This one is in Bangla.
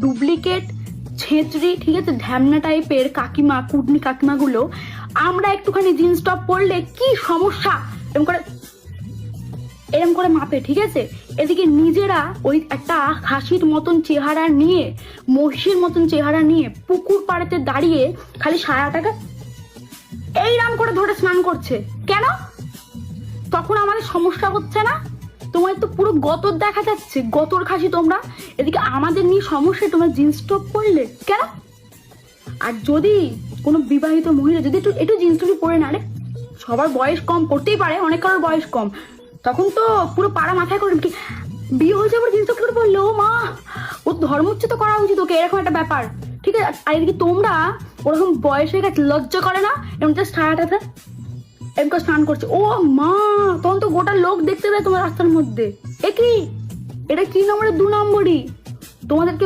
ডুপ্লিকেট ছেঁচড়ি, ঠিক আছে, ঢ্যামনা টাইপের কাকিমা, কুটনি কাকিমাগুলো আমরা একটুখানি জিন্স টপ পরলে কি সমস্যা এরম করে মাপে, ঠিক আছে। এদিকে নিজেরা ওই একটা খাসির মতন চেহারা নিয়ে, মহিষের মতন চেহারা নিয়ে পুকুর পাড়েতে দাঁড়িয়ে খালি সারাটাকে এইরাম করে ধরে স্নান করছে। কেন? তখন আমাদের সমস্যা হচ্ছে না? তোমার তো পুরো গতর দেখা যাচ্ছে, গতর খাসি তোমরা। এদিকে আমাদের নিয়ে সমস্যা, তোমরা জিন্স টপ পরলে কেন? আর যদি কোনো বিবাহিত মহিলা যদি একটু জিন্স টপই পরে না রে, সবার বয়স কম, পড়তেই পারে, অনেক কারোর বয়স কম, তখন তো পুরো পাড়া মাথায় করে কি বিয়ে হয়েছে আবার জিন্স টপ করে বললো, ও মা, ও ধর্মোচ্ছেদ করা উচিত ওকে, এরকম একটা ব্যাপার, ঠিক আছে। আর এদিকে তোমরা ওরকম বয়স হয়ে গেছে, লজ্জা করে না এরকম জাস্ট সারাটাতে এরকম স্নান করছে? ও মা, তখন তো গোটা লোক দেখতে দেয় তোমার রাস্তার মধ্যে। এ কি, এটা কি নম্বরের 2 নম্বরই? তোমাদেরকে